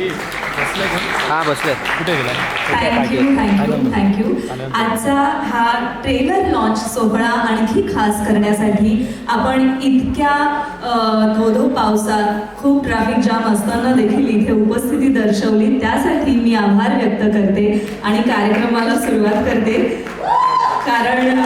हां बसले. कुठे गेला? थँक्यू. आजचा हा ट्रेलर लॉन्च सोहळा आणखी खास करण्यासाठी आपण इतक्या धोधो पावसात खूप ट्रॅफिक जाम असताना देखील इथे उपस्थिती दर्शवली, त्यासाठी मी आभार व्यक्त करते आणि कार्यक्रमाला सुरुवात करते. कारण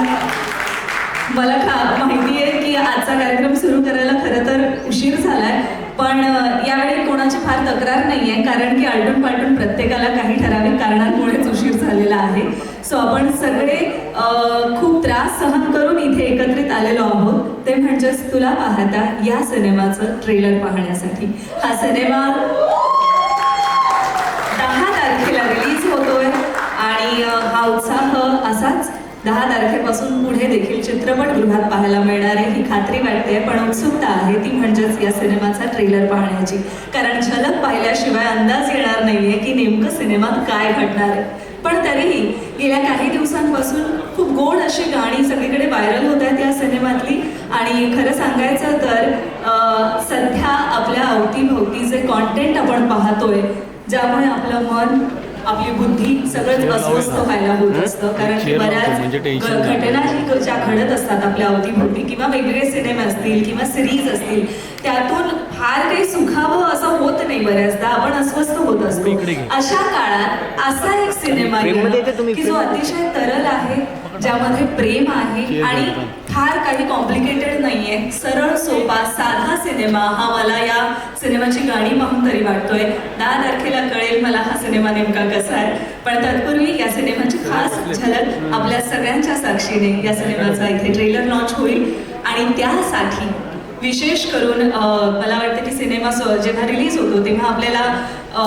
मला माहिती आहे की आजचा कार्यक्रम सुरू करायला खरं तर उशीर झालाय, पण यावेळी कोणाची फार तक्रार नाही आहे, कारण की आलटून पालटून प्रत्येकाला काही ठराविक कारणांमुळेच उशीर झालेला आहे. सो आपण सगळे खूप त्रास सहन करून इथे एकत्रित आलेलो आहोत, ते म्हणजेच तुला पाहता या सिनेमाचं ट्रेलर पाहण्यासाठी. हा सिनेमा 10 तारखेला रिलीज होतोय आणि हा उत्साह असाच 10 तारखेपासून पुढे देखील चित्रपटगृहात पाहायला मिळणार आहे ही खात्री वाटते. पण उत्सुकता आहे ती म्हणजेच या सिनेमाचा ट्रेलर पाहण्याची, कारण झलक पाहिल्याशिवाय अंदाज येणार नाहीये की नेमकं सिनेमात काय घडणार आहे. पण तरीही गेल्या काही दिवसांपासून खूप गोड अशी गाणी सगळीकडे व्हायरल होत आहेत या सिनेमातली. आणि खरं सांगायचं तर सध्या आपल्या अवतीभोवती जे कॉन्टेंट आपण पाहतोय, ज्यामुळे आपलं मन, आपली बुद्धी सगळंच अस्वस्थ व्हायला होत असतं, कारण की बऱ्याच घटना ज्या घडत असतात आपल्या अवतीभोवती किंवा वेगवेगळे सिनेमे असतील किंवा सिरीज असतील, त्यातून फार काही सुखावं असं होत नाही. बऱ्याचदा आपण अस्वस्थ होत असतो. अशा काळात असा एक सिनेमा की जो अतिशय तरल आहे, ज्यामध्ये प्रेम आहे आणि फार काही कॉम्प्लिकेटेड नाहीये, सरळ सोपा साधा सिनेमा हा मला या सिनेमाची गाणी पाहून तरी वाटतोय. 10 तारखेला कळेल मला हा सिनेमा नेमका कसा आहे, पण तत्पूर्वी या सिनेमाची खास झलक आपल्या सगळ्यांच्या साक्षीने या सिनेमाचा इथे ट्रेलर लॉन्च होईल. आणि त्यासाठी विशेष करून मला वाटतं की सिनेमा जेव्हा रिलीज होतो तेव्हा आपल्याला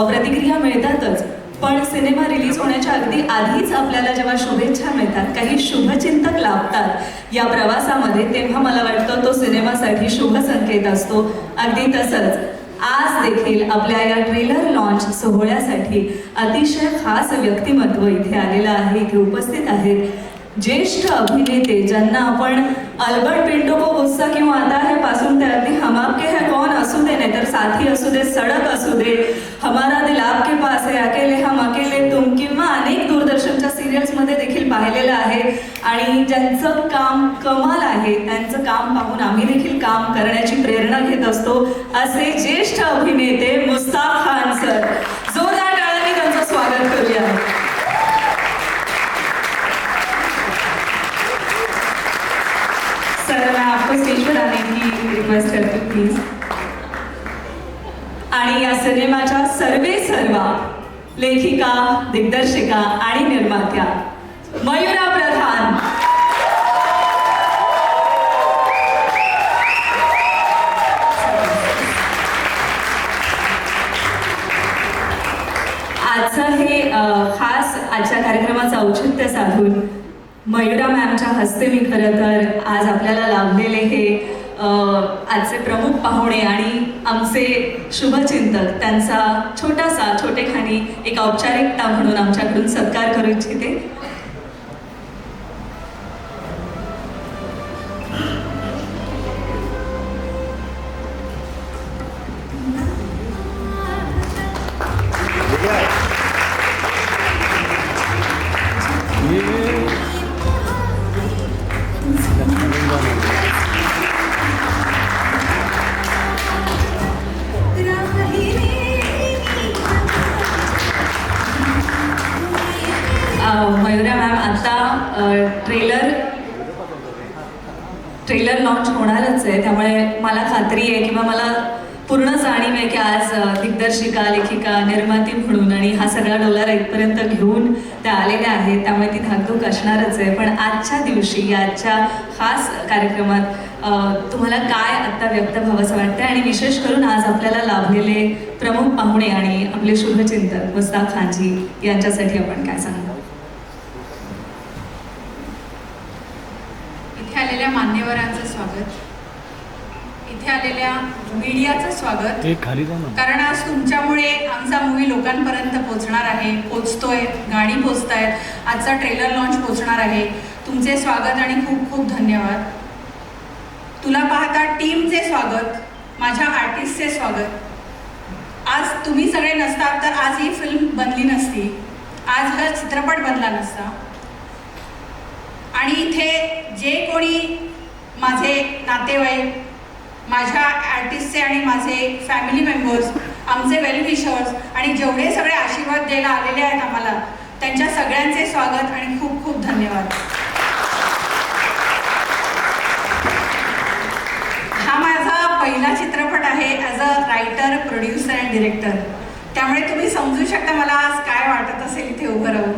प्रतिक्रिया मिळतातच, पण सिनेमा रिलीज होण्याच्या अगदी आधीच आपल्याला जेव्हा शुभेच्छा मिळतात, काही शुभचिंतक लाभतात या प्रवासामध्ये, तेव्हा मला वाटतं तो सिनेमासाठी शुभ संकेत असतो. अगदी तसंच आज देखील आपल्या या ट्रेलर लॉन्च सोहळ्यासाठी अतिशय खास व्यक्तिमत्व इथे आलेलं आहे, इथे उपस्थित आहेत ज्येष्ठ अभिनेते, ज्यांना आपण अल्बर्ट पिंटो को गुस्सा क्यों आता है पासून ते अगदी हम आपके है कौन असू दे, नाही तर साथी असू दे, सडक असू दे, हमारा दिल आपके पास है, अकेले हम अकेले तुम, किंवा अनेक दूरदर्शनच्या सिरियल्समध्ये देखील पाहिलेलं आहे. आणि ज्यांचं काम कमाल आहे, त्यांचं काम पाहून आम्ही देखील काम करण्याची प्रेरणा घेत असतो, असे ज्येष्ठ अभिनेते मुस्ताक खान सर. जोरदार टाळ्यांनी त्यांचं स्वागत करूया. सर, मैं आपको स्टेज पर आने की रिक्वेस्ट करती हूँ प्लीज. आणि या सिनेमाच्या सर्वा लेखिका, दिग्दर्शिका आणि निर्मात्या मयुरा प्रधान. आजचं हे खास आजच्या कार्यक्रमाचं औचित्य साधून मयुरा मॅमच्या हस्ते मी खरं तर आज आपल्याला लाभलेले हे आजचे प्रमुख पाहुणे आणि आमचे शुभचिंतक, त्यांचा छोटेखानी एक औपचारिकता म्हणून आमच्याकडून सत्कार करू इच्छिते. मयुरा मॅम, आता ट्रेलर लॉन्च होणारच आहे, त्यामुळे मला खात्री आहे किंवा मला पूर्ण जाणीव आहे की आज दिग्दर्शिका, लेखिका, निर्माती म्हणून आणि हा सगळा डोलारा इथपर्यंत घेऊन त्या आलेल्या आहेत, त्यामुळे ती धाकधूक असणारच आहे. पण आजच्या दिवशी, आजच्या खास कार्यक्रमात तुम्हाला काय आत्ता व्यक्त व्हावंसं वाटतं, आणि विशेष करून आज आपल्याला लाभलेले प्रमुख पाहुणे आणि आपले शुभचिंतक मुस्ताक खानजी यांच्यासाठी आपण काय सांगणार? इथे आलेल्या मान्यवरांचं स्वागत, इथे आलेल्या मीडियाचं स्वागत, कारण आज तुमच्यामुळे आमचा मूवी लोकांपर्यंत पोहोचणार आहे, पोहोचतोय, गाणी पोहोचतायत, आजचा ट्रेलर लॉन्च पोहोचणार आहे. तुमचे स्वागत आणि खूप खूप धन्यवाद. तुला पाहता टीमचे स्वागत, माझ्या आर्टिस्टचे स्वागत. आज तुम्ही सगळे नसतात तर आज ही फिल्म बनली नसती, आज हा चित्रपट बनला नसता. आणि इथे जे कोणी माझे नातेवाईक, माझ्या आर्टिस्टचे आणि माझे फॅमिली मेंबर्स, आमचे वेलविशर्स आणि जेवढे सगळे आशीर्वाद द्यायला आलेले आहेत आम्हाला, त्यांच्या सगळ्यांचे स्वागत आणि खूप खूप धन्यवाद. हा माझा पहिला चित्रपट आहे as a writer, producer and director. त्यामुळे तुम्ही समजू शकता मला आज काय वाटत असेल इथे उभं राहून.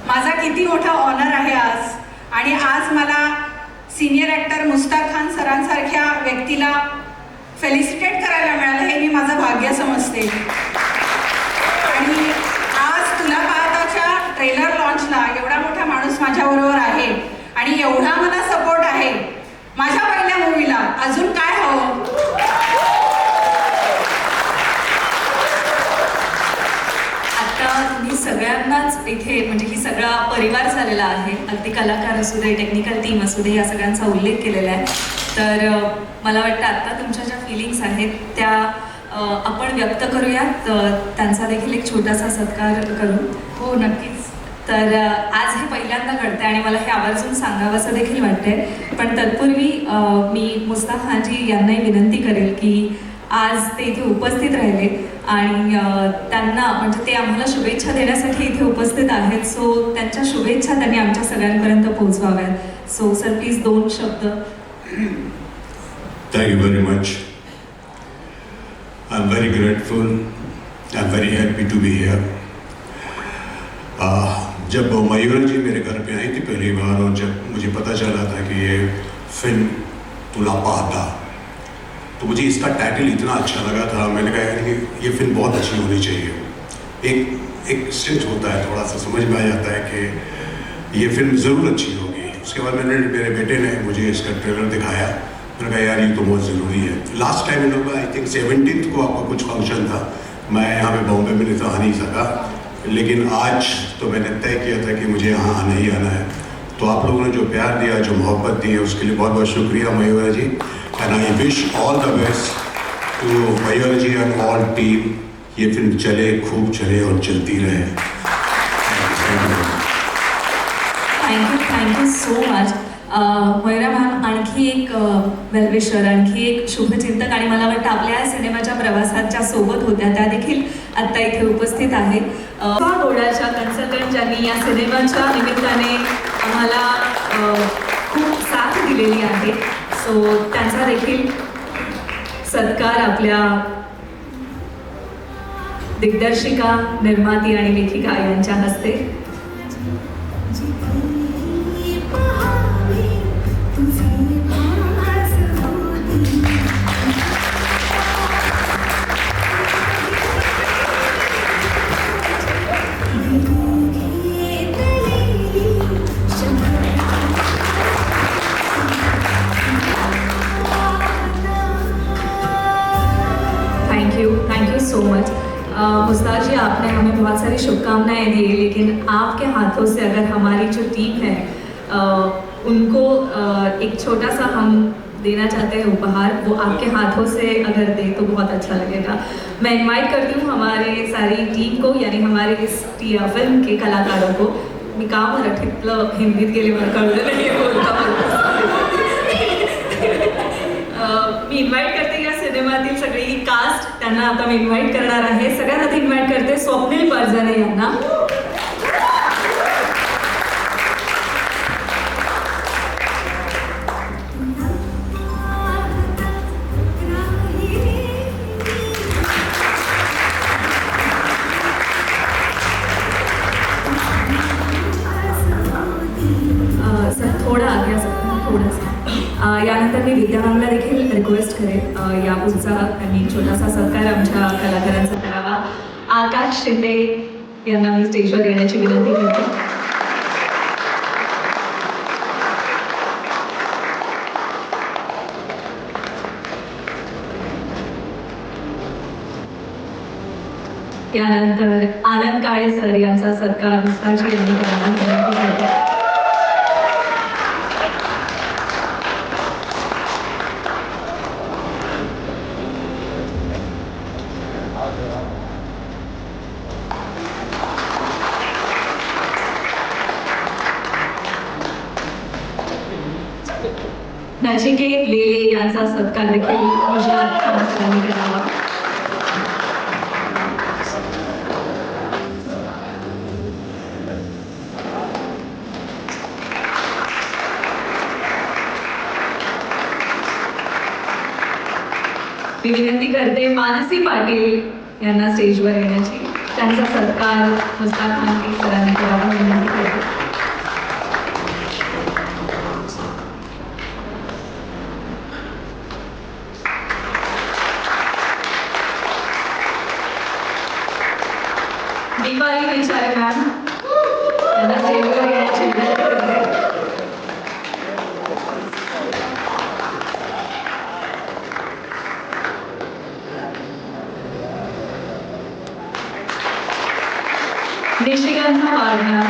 माझा किती मोठा ऑनर आहे आज. आणि आज मला सिनियर ॲक्टर मुस्ताक खान सरांसारख्या व्यक्तीला फेलिसिटेट करायला मिळालं हे मी माझं भाग्य समजते. आणि आज तुला पाहताच्या ट्रेलर लॉन्चला एवढा मोठा माणूस माझ्याबरोबर आहे आणि एवढा मला सपोर्ट आहे माझ्या पहिल्या मूवीला. अजून काय हवं. तुम्ही सगळ्यांनाच इथे म्हणजे ही सगळा परिवार झालेला आहे. अगदी कलाकार असू दे, टेक्निकल टीम असू दे, या सगळ्यांचा उल्लेख केलेला आहे. तर मला वाटतं आत्ता तुमच्या ज्या फिलिंग्स आहेत त्या आपण व्यक्त करूयात. त्यांचा देखील एक छोटासा सत्कार करू. हो नक्कीच. तर आज हे पहिल्यांदा घडतंय आणि मला हे आवर्जून सांगावंसं देखील वाटतंय. पण तत्पूर्वी मी मुस्ताक खानजी यांनाही विनंती करेल की आज ते इथे उपस्थित राहिले आणि त्यांना म्हणजे ते आम्हाला शुभेच्छा देण्यासाठी इथे उपस्थित आहेत. सो त्यांच्या शुभेच्छा त्यांनी आमच्या सगळ्यांपर्यंत पोहोचवाव्यात. सो सर प्लीज 2 शब्द. Thank you very much. I'm very grateful. I'm very happy to be here. जब मयूर जी मेरे घर पे आई थी पहली बार और जब मुझे पता चला था कि ये फिल्म तुला पाहता, तो मुझे इसका टाइटल इतना अच्छा लगा था. मैंने कहा यार ये फिल्म बहुत अच्छी होनी चाहिए. एक सेंस होता है, थोड़ा सा समझ में आ जाता है कि ये फिल्म ज़रूर अच्छी होगी. उसके बाद मेरे बेटे ने मुझे इसका ट्रेलर दिखाया. मैंने कहा यार ये तो बहुत ज़रूरी है. लास्ट टाइम इन लोगों का आई थिंक 17 को आपका कुछ फंक्शन था. मैं यहाँ पे बॉम्बे में नहीं तो आ नहीं सका, लेकिन आज तो मैंने तय किया था कि मुझे यहाँ आना ही आना है. तो आप लोगों ने जो प्यार दिया, जो मोहब्बत दी है, उसके लिए बहुत बहुत शुक्रिया Mayur ji. And I wish all the best to Mayur ji and all team. ये फिल्म चले, खूब चले और चलती रहे. Thank you so much. Mayura ma'am आणखी एक वेलविशर, आणखी एक शुभचिंतक आणि मला वाटतं आपल्या सिनेमाच्या प्रवासात ज्या सोबत होत्या त्या देखील आत्ता इथे उपस्थित आहेत. बोर्डाच्या कन्सल्टंट ज्यांनी या सिनेमाच्या निमित्ताने आम्हाला खूप साथ दिलेली आहे. सो त्यांचा देखील सत्कार आपल्या दिग्दर्शिका, निर्माती आणि लेखिका यांच्या हस्ते. Thank you so much. Mushtaq ji, आपने हमें बहुत सारी शुभकामनाएं दी, लेकिन आपके हाथों से अगर हमारी जो टीम है उनको एक छोटा सा हम देना चाहते हैं उपहार, वो आपके हाथों से अगर दे तो बहुत अच्छा लगेगा. मैं इनवाइट करती हूँ हमारे सारी टीम को, यानी हमारे इस फिल्म के कलाकारों को. मी का मराठीतलं हिंदीत गेले मला कळलं नाही बोलता. मी इन्व्हाइट करते या सिनेमातील सगळी कास्ट, त्यांना आता मी इन्व्हाइट करणार आहे. सगळ्यात आधी इन्व्हाइट करते स्वप्नील परजाने यांना. थोडा आगे थोडासा. यानंतर मी विद्या मॅमला देखील रिक्वेस्ट करेन या पुढचा त्यांनी छोटासा सत्कार आमच्या कलाकारांचा करावा. आकाश शिंदे यांना मी स्टेजवर येण्याची विनंती करते. यानंतर आनंद काळे सर यांचा सत्कार मुस्ताकजी यांनी करावा विनंती करते. नचिकेत लेले यांचा सत्कार देखील गुजरात खानसरांनी करावा. मी विनंती करते मानसी पाटील यांना स्टेजवर येण्याची. त्यांचा सत्कार मुस्ताक खान सरांनी करावा विनंती करते. दीपाली विचारे मॅम यांना स्टेजवर येण्याची विनंती करते. निशिगंधा वारणा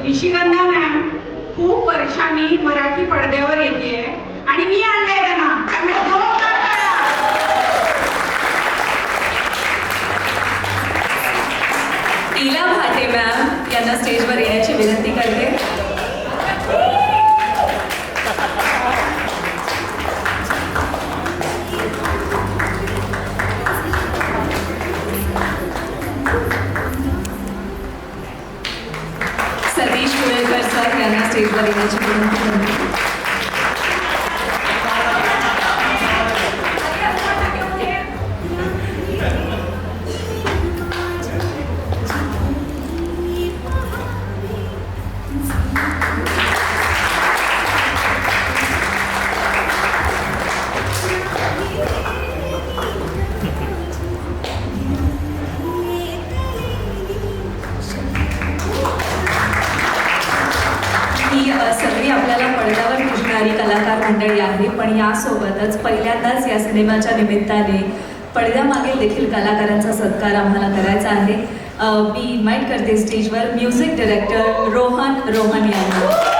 निशिगंधा मॅम खूप वर्षांनी मराठी पडद्यावर येते आणि मी आणलंय त्यांना त्यामुळे जोरदार टाळ्या. इला भाटे मॅम यांना स्टेजवर येण्याची विनंती करते. सतीश कुळेकर सर यांना स्टेजवर येण्याची विनंती करते. सगळी आपल्याला पडद्यावर दिसणारी कलाकार मंडळी आहे, पण यासोबतच पहिल्यांदाच या सिनेमाच्या निमित्ताने पडद्यामागील देखील कलाकारांचा सत्कार आम्हाला करायचा आहे. मी इन्व्हाइट करते स्टेजवर म्युझिक डायरेक्टर रोहन यांना.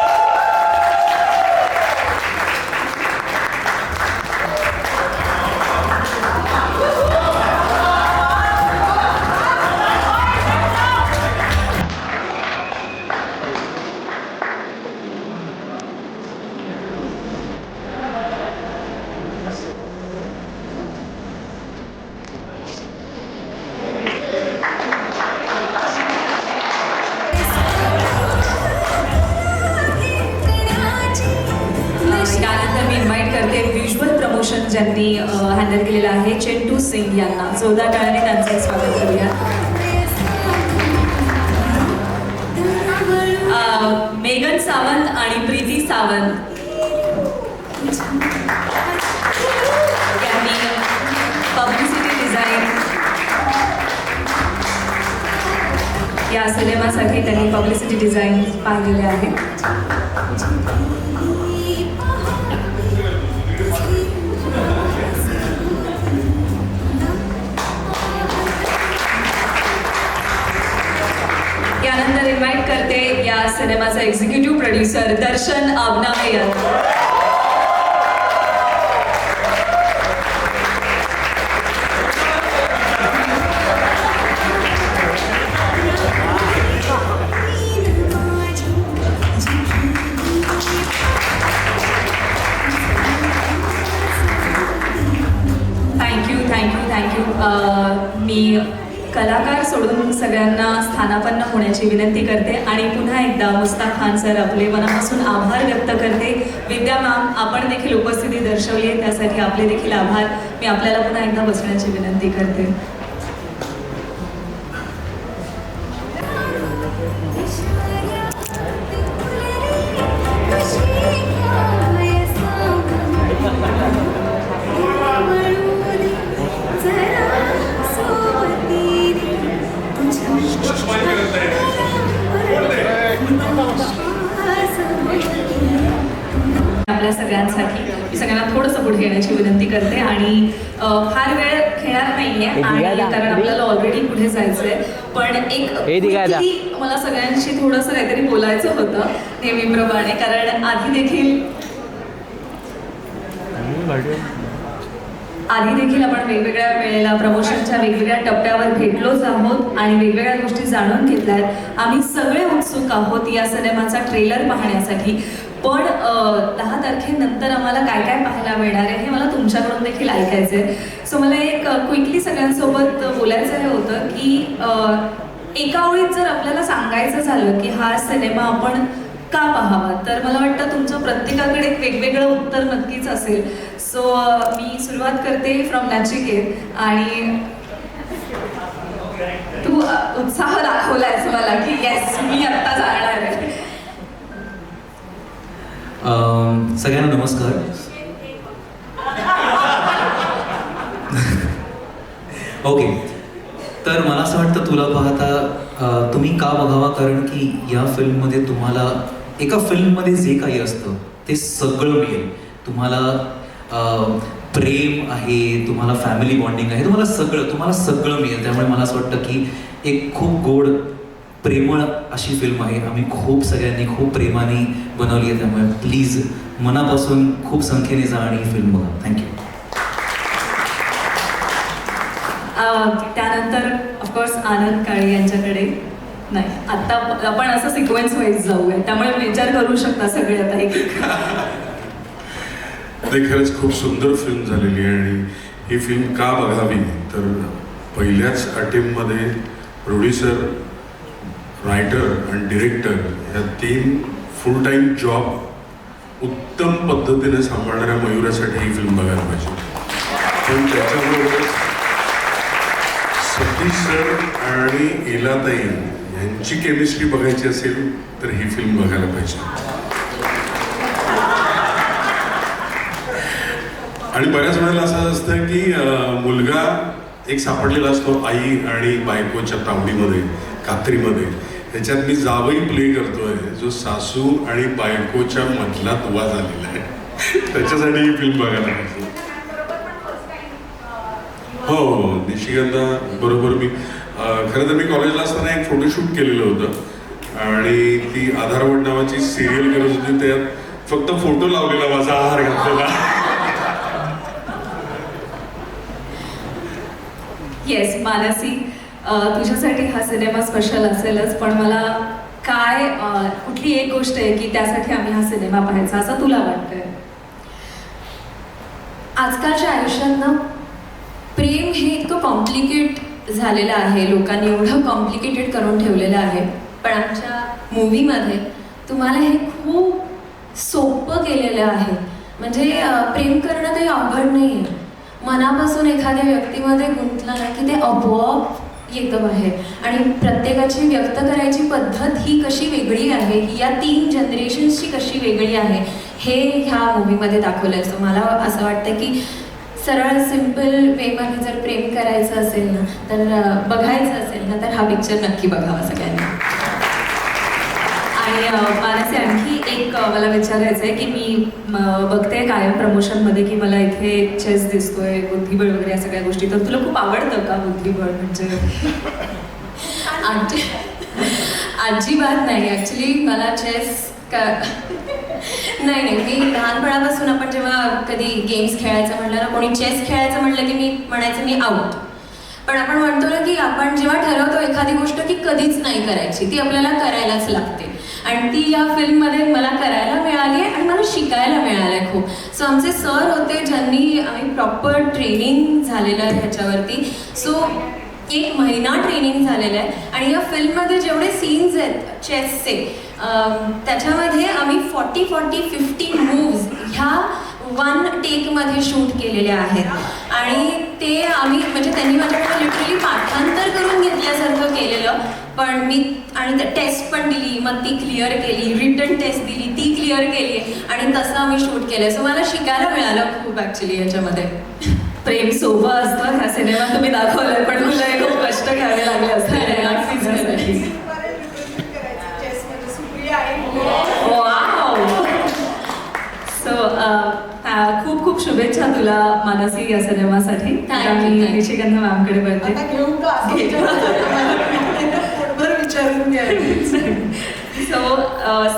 त्यानंतर मी इन्व्हाइट करते व्हिज्युअल प्रमोशन ज्यांनी हँडल केलेलं आहे चेंटू सिंग यांना. जोरदार टाळ्याने त्यांचं स्वागत करूया. मेघन सावंत आणि प्रीती सावंत यांनी पब्लिसिटी डिझाईन या सिनेमासाठी त्यांनी पब्लिसिटी डिझाईन पाहिलेले आहे. यानंतर इन्व्हाइट करते या सिनेमाचा एक्झिक्युटिव्ह प्रोड्युसर दर्शन आबनावे यांना. थँक्यू. मी कलाकार सोडून सगळ्यांना स्थानापन्न होण्याची विनंती करते आणि पुन्हा एकदा मुस्ताक खान सर आपले मनापासून आभार व्यक्त करते. विद्या मॅम आपण देखील उपस्थिती दर्शवली आहे त्यासाठी आपले देखील आभार. मी आपल्याला पुन्हा एकदा बसण्याची विनंती करते. पाहण्यासाठी मी सगळ्यांना थोडंसं पुढे येण्याची विनंती करते आणि फार वेळ घेणार नाहीये आणि कारण आपल्याला ऑलरेडी पुढे जायचंय पण एक quickly मला सगळ्यांशी थोडंसं काहीतरी बोलायचं होतं नेहमीप्रमाणे कारण आधी देखील आपण वेगवेगळ्या वेळेला प्रमोशनच्या वेगवेगळ्या टप्प्यावर भेटलोच आहोत आणि वेगवेगळ्या गोष्टी जाणून घेतल्यात. आम्ही सगळे उत्सुक आहोत या सिनेमाचा ट्रेलर पाहण्यासाठी पण 10 तारखेनंतर आम्हाला काय काय पाहायला मिळणार आहे हे मला तुमच्याकडून देखील ऐकायचं आहे. सो मला एक क्विकली सगळ्यांसोबत बोलायचं हे होतं की एका ओळीत जर आपल्याला सांगायचं झालं की हा सिनेमा आपण का पाहावा तर मला वाटतं तुमचं प्रत्येकाकडे एक वेगवेगळं उत्तर नक्कीच असेल. सो मी सुरुवात करते फ्रॉम नचिकेत आणि तू उत्साह दाखवलायस मला की येस मी आत्ता जाणार आहे. सगळ्यांना नमस्कार. ओके तर मला असं वाटतं तुला पाहता तुम्ही का बघावा कारण की या फिल्ममध्ये तुम्हाला एका फिल्ममध्ये जे काही असतं ते सगळं मिळेल. तुम्हाला प्रेम आहे, तुम्हाला फॅमिली बॉन्डिंग आहे, तुम्हाला सगळं मिळेल. त्यामुळे मला असं वाटतं की एक खूप गोड प्रेमळ अशी फिल्म आहे. आम्ही खूप सगळ्यांनी खूप प्रेमाने बनवली आहे. त्यामुळे प्लीज मनापासून खूप संख्येने जा आणि ही फिल्म बघा. थँक्यू. त्यानंतर ऑफकोर्स आनंद काळे यांच्याकडे नाही आता आपण असं सिक्वेन्स वाईज जाऊया त्यामुळे विचार करू शकता सगळे आता एक ते खरंच खूप सुंदर फिल्म झालेली आहे आणि ही फिल्म का बघावी तर पहिल्याच अटेम्प्टमध्ये प्रोड्युसर रायटर आणि डिरेक्टर ह्या 3 फुल टाईम जॉब उत्तम पद्धतीने सांभाळणाऱ्या मयुरासाठी ही फिल्म बघायला पाहिजे. पण त्याच्याबरोबर सतीश सर आणि इलाताई यांची केमिस्ट्री बघायची असेल तर ही फिल्म बघायला पाहिजे. आणि बऱ्याच वेळेला असं असतं की मुलगा एक सापडलेला असतो आई आणि बायकोच्या तावडीमध्ये कात्रीमध्ये. त्याच्यात मी जावई प्ले करतोय जो सासू आणि बायकोच्या मधला दुवा झालेला आहे. त्याच्यासाठी ही फिल्म बघायला पाहिजे. हो निशिगंधा बरोबर मी खरं तर मी कॉलेजला असताना एक फोटोशूट केलेलं होतं आणि ती आधारवड नावाची सिरियल करत होती. त्यात फक्त फोटो लावलेला माझा आहार घातलेला. येस मानसी तुझ्यासाठी हा सिनेमा स्पेशल असेलच पण मला काय कुठली एक गोष्ट आहे की त्यासाठी आम्ही हा सिनेमा पाहायचा असं तुला वाटतंय? आजकालच्या आयुष्यात ना प्रेम हे इतकं कॉम्प्लिकेट झालेलं आहे. लोकांनी एवढं कॉम्प्लिकेटेड करून ठेवलेलं आहे पण आमच्या मूवीमध्ये तुम्हाला हे खूप सोपं केलेलं आहे. म्हणजे प्रेम करणं काही अवघड नाही आहे. मनापासून एखाद्या व्यक्तीमध्ये गुंतलं ना की ते आपोआप येतं बाहेर आणि प्रत्येकाची व्यक्त करायची पद्धत ही कशी वेगळी आहे ही या 3 जनरेशन्सची कशी वेगळी आहे हे ह्या मूवीमध्ये दाखवलं आहे. सो मला असं वाटतं की सरळ सिम्पल वेमध्ये जर प्रेम करायचं असेल ना तर बघायचं असेल ना तर हा पिक्चर नक्की बघावा सगळ्यांनी. आणि मानसी आणखी एक मला विचारायचं आहे की मी बघते कायम प्रमोशनमध्ये की मला इथे चेस दिसतोय बुद्धिबळ वगैरे या सगळ्या गोष्टी तर तुला खूप आवडतं का बुद्धिबळ? म्हणजे अजिबात नाही. ॲक्च्युली मला चेस नाही मी लहानपणापासून आपण जेव्हा कधी गेम्स खेळायचं म्हटलं ना कोणी चेस खेळायचं म्हटलं की मी म्हणायचं मी आऊट. पण आपण म्हणतो ना की आपण जेव्हा ठरवतो एखादी गोष्ट की कधीच नाही करायची ती आपल्याला करायलाच लागते आणि ती या फिल्ममध्ये मला करायला मिळाली आहे आणि मला शिकायला मिळालं आहे खूप. सो आमचे सर होते ज्यांनी आम्ही प्रॉपर ट्रेनिंग झालेलं आहे ह्याच्यावरती. सो 1 महिना ट्रेनिंग झालेलं आहे आणि या फिल्ममध्ये जेवढे सीन्स आहेत चेसचे त्याच्यामध्ये आम्ही 40-50 मूव्ज ह्या 1 टेकमध्ये शूट केलेल्या आहेत आणि ते आम्ही म्हणजे त्यांनी माझ्याकडे लिटरली पाठांतर करून घेतल्यासारखं केलेलं. पण मी आणि टेस्ट पण दिली मग ती क्लिअर केली, रिटन टेस्ट दिली ती क्लिअर केली आणि तसं आम्ही शूट केलं. सो मला शिकायला मिळालं खूप ॲक्च्युली याच्यामध्ये. प्रेम सोपं असतं ह्या सिनेमात तुम्ही दाखवलंय पण तुला हे खूप कष्ट घ्यावे लागले असते. सो शुभेच्छा तुला मानसी या सिनेमासाठी. Thank you, me thank you. निशिगंध मॅमकडे बघते. आता घेऊ का पोटभर विचारून घ्या. सो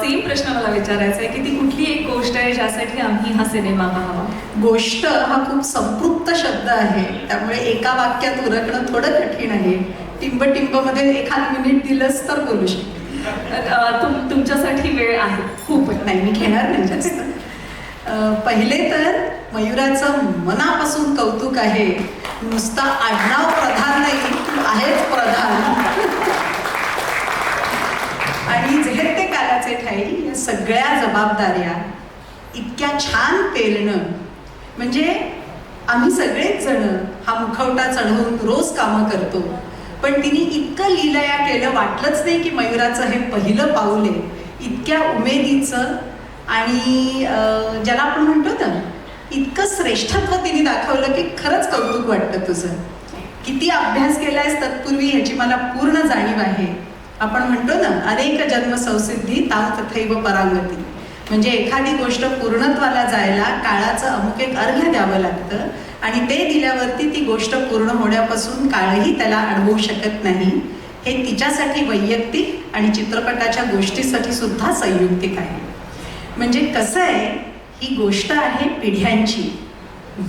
सेम प्रश्न मला विचारायचा आहे की ती कुठली एक गोष्ट आहे ज्यासाठी आम्ही हा सिनेमा पाहावा? गोष्ट हा खूप संपृक्त शब्द आहे, त्यामुळे एका वाक्यात उरकणं थोडं कठीण आहे. टिंब मध्ये एखाद मिनिट दिलंच तर बोलू शकते. तुमच्यासाठी वेळ आहे खूप. नाही, मी घेणार नाही जास्त. पहिले तर मयुराचं मनापासून कौतुक आहे. नुसता आडनाव प्रधान नाही, तू आहेच प्रधान. आणि जे ते कालाचे ठाई या सगळ्या जबाबदाऱ्या इतक्या छान पेलणं, म्हणजे आम्ही सगळेच जण हा मुखवटा चढवून रोज कामं करतो, पण तिने इतकं लीलया केलं, वाटलंच नाही की मयुराचं हे पहिलं पाऊल आहे. इतक्या उमेदीचं आणि ज्याला आपण म्हणतो ना, इतकं श्रेष्ठत्व तिने दाखवलं की खरंच कौतुक वाटतं तुझं. किती अभ्यास केलायस तत्पूर्वी ह्याची मला पूर्ण जाणीव आहे. आपण म्हणतो ना, अनेक जन्म संसिद्धी ताव तथैव परांगती. म्हणजे एखादी गोष्ट पूर्णत्वाला जायला काळाचं अमुक एक अर्घ्य द्यावं लागतं, आणि ते दिल्यावरती ती गोष्ट पूर्ण होण्यापासून काळही त्याला अडवू शकत नाही. हे तिच्यासाठी वैयक्तिक आणि चित्रपटाच्या गोष्टीसाठी सुद्धा संयुक्तिक आहे. म्हणजे कसं आहे, ही गोष्ट आहे पिढ्यांची,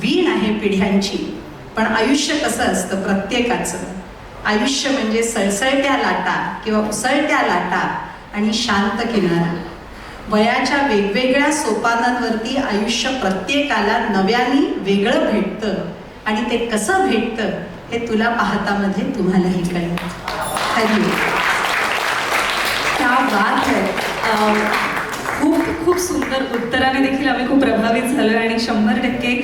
वीण आहे पिढ्यांची. पण आयुष्य कसं असतं प्रत्येकाचं, आयुष्य म्हणजे सळसळत्या लाटा किंवा उसळत्या लाटा आणि शांत किनारा. वयाच्या वेगवेगळ्या सोपानांवरती आयुष्य प्रत्येकाला नव्याने वेगळं भेटतं, आणि ते कसं भेटतं हे तुला पाहतामध्ये तुम्हालाही कळेल. थँक्यू. क्या बात आहे. खूप सुंदर उत्तराने देखील आम्ही खूप प्रभावित झालो, आणि 100%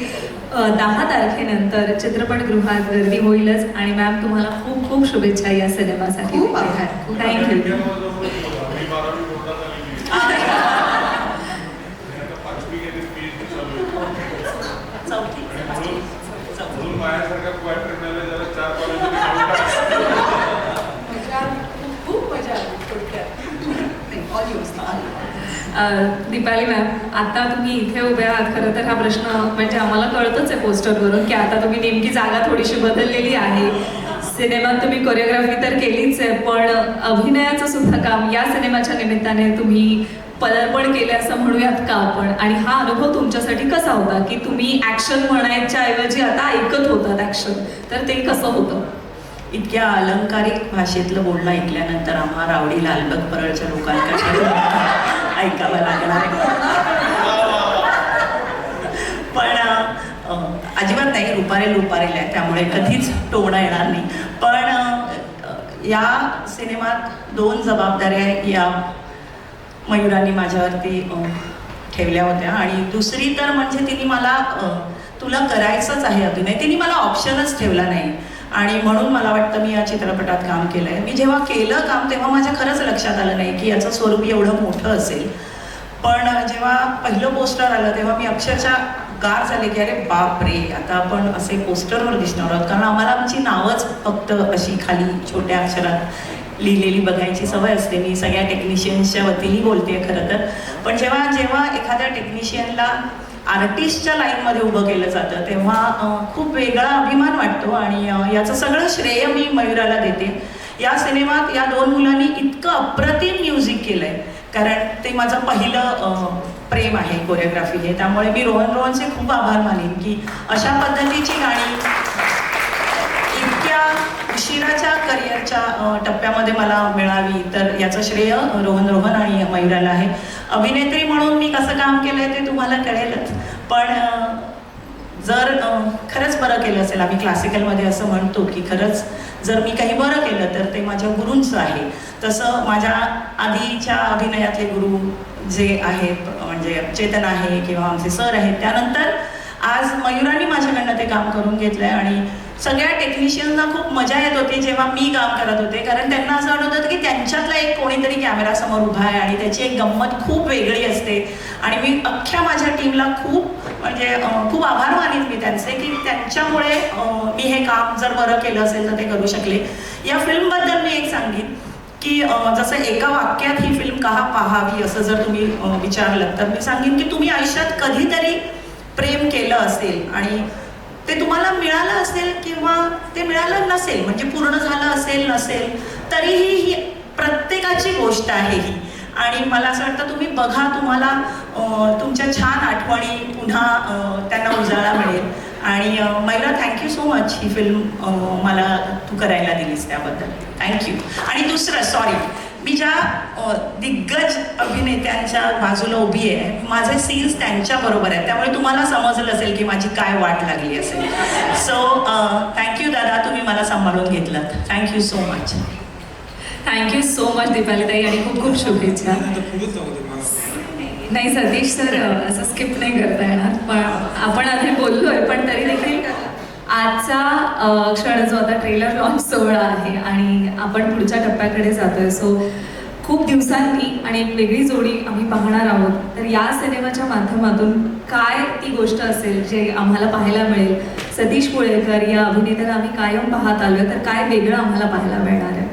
10 तारखेनंतर चित्रपटगृहात गर्दी होईलच. आणि मॅम, तुम्हाला खूप खूप शुभेच्छा या सिनेमासाठी. खूप आभार. थँक्यू. खूप मजा आली थोडक्यात. दीपाली मॅम, आता तुम्ही इथे उभे आहात. खरं तर हा प्रश्न म्हणजे आम्हाला कळतच आहे पोस्टरवरून की आता तुम्ही नेमकी जागा थोडीशी बदललेली आहे. सिनेमात तुम्ही कोरिओग्राफी तर केलीच आहे, पण अभिनयाचं सुद्धा काम या सिनेमाच्या निमित्ताने तुम्ही पदार्पण केले असं म्हणूयात का आपण? आणि हा अनुभव तुमच्यासाठी कसा होता की तुम्ही ॲक्शन म्हणायच्या ऐवजी आता ऐकत होतात ॲक्शन, तर ते कसं होतं? इतक्या अलंकारिक भाषेतलं बोलणं ऐकल्यानंतर आम्हा रावडी लालबाग परळच्या लोकांकडे ऐकावं लागणार आहे. पण अजिबात नाही, रुपारेल आहे, त्यामुळे कधीच टोणं येणार नाही. पण या सिनेमात 2 जबाबदाऱ्या या मयुरांनी माझ्यावरती ठेवल्या होत्या. आणि दुसरी तर म्हणजे तिने मला तुला करायचंच आहे अभिनय, तिने मला ऑप्शनच ठेवला नाही. आणि म्हणून मला वाटतं मी या चित्रपटात काम केलं आहे. मी जेव्हा केलं काम तेव्हा माझ्या खरंच लक्षात आलं नाही की याचं स्वरूप एवढं मोठं असेल. पण जेव्हा पहिलं पोस्टर आलं तेव्हा मी अक्षरशः गार झाले की अरे बाप रे, आता आपण असे पोस्टरवर दिसणार आहोत. कारण आम्हाला आमची नावच फक्त अशी खाली छोट्या अक्षरात लिहिलेली बघायची सवय असते. मी सगळ्या टेक्निशियन्सच्या वतीने बोलते खरं तर. पण जेव्हा एखाद्या टेक्निशियनला आर्टिस्टच्या लाईनमध्ये उभं केलं जातं तेव्हा खूप वेगळा अभिमान वाटतो. आणि याचं सगळं श्रेय मी मयुराला देते. या सिनेमात या 2 मुलांनी इतकं अप्रतिम म्युझिक केलं आहे, कारण ते माझं पहिलं प्रेम आहे कोरिओग्राफी हे. त्यामुळे मी रोहनचे खूप आभार मानेन की अशा पद्धतीची गाणी इतक्या उशिराच्या करिअरच्या टप्प्यामध्ये मला मिळावी, तर याचं श्रेय रोहन आणि मयुराला आहे. अभिनेत्री म्हणून मी कसं काम केलंय ते तुम्हाला कळेलच. पण जर खरंच बरं केलं असेल, आम्ही क्लासिकलमध्ये असं म्हणतो की खरंच जर मी काही बरं केलं तर ते माझ्या गुरूंचं आहे. तसं माझ्या आधीच्या अभिनयातले गुरु जे आहेत, म्हणजे चेतन आहे किंवा आमचे सर आहेत, त्यानंतर आज मयुरांनी माझ्याकडनं ते काम करून घेतलंय. आणि सगळ्या टेक्निशियन्सना खूप मजा येत होती जेव्हा मी काम करत होते, कारण त्यांना असं वाटत होतं की त्यांच्यातला एक कोणीतरी कॅमेरासमोर उभा आहे आणि त्याची एक गंमत खूप वेगळी असते. आणि मी अख्ख्या माझ्या टीमला खूप आभार मानेन मी त्यांचे की त्यांच्यामुळे मी हे काम जर बरं केलं असेल तर ते करू शकले. या फिल्मबद्दल मी एक सांगेन की जसं एका वाक्यात ही फिल्म का पाहावी असं जर तुम्ही विचारलं तर मी सांगेन की तुम्ही आयुष्यात कधीतरी प्रेम केलं असेल आणि ते तुम्हाला मिळालं असेल किंवा ते मिळालं नसेल, म्हणजे पूर्ण झालं असेल नसेल, तरीही ही प्रत्येकाची गोष्ट आहे ही. आणि मला असं वाटतं तुम्ही बघा, तुम्हाला तुमच्या छान आठवणी पुन्हा त्यांना उजाळा मिळेल. आणि मयुरा, थँक्यू सो मच ही फिल्म मला तू करायला दिलीस त्याबद्दल थँक्यू. आणि दुसरं, सॉरी, मी ज्या दिग्गज अभिनेत्यांच्या बाजूला उभी आहे, माझे सीन्स त्यांच्याबरोबर आहेत, त्यामुळे तुम्हाला समजलं असेल की माझी काय वाट लागली असेल. सो थँक्यू दादा, तुम्ही मला सांभाळून घेतलं. Thank you so much. Thank you so much दीपालीताई आणि खूप खूप शुभेच्छा. नाही सतीश सर, असं स्किप नाही करता येणार, पण आपण आधी बोललोय, पण तरी देखील आजचा क्षण जो आता ट्रेलर लॉन्च सोहळा आहे आणि आपण पुढच्या टप्प्याकडे जातोय. सो खूप दिवसांनी आणि एक वेगळी जोडी आम्ही पाहणार आहोत. तर या सिनेमाच्या माध्यमातून काय ती गोष्ट असेल जे आम्हाला पाहायला मिळेल? सतीश पुळेकर या अभिनेत्याला आम्ही कायम पाहत आलोय, तर काय वेगळं आम्हाला पाहायला मिळणार आहे?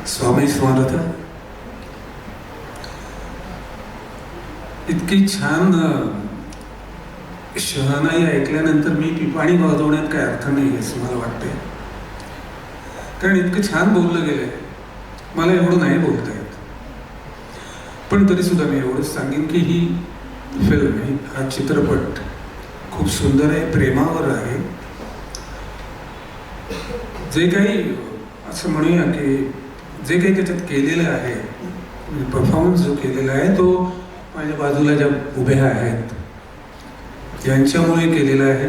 स्वामी समर्थ. इतकी छान शहनाई ऐकल्यानंतर मी पिपाणी वाजवण्यात काही अर्थ नाही असं मला वाटतंय, कारण इतकं छान बोललं गेलंय, मला एवढं नाही बोलता येत. पण तरी सुद्धा मी एवढंच सांगेन की ही फिल्म, हा चित्रपट खूप सुंदर आहे, प्रेमावर आहे. जे काही असं म्हणूया की जे काही त्याच्यात केलेलं आहे, परफॉर्मन्स जो केलेला आहे तो माझ्या बाजूला ज्या उभ्या आहेत यांच्यामुळे केलेला आहे.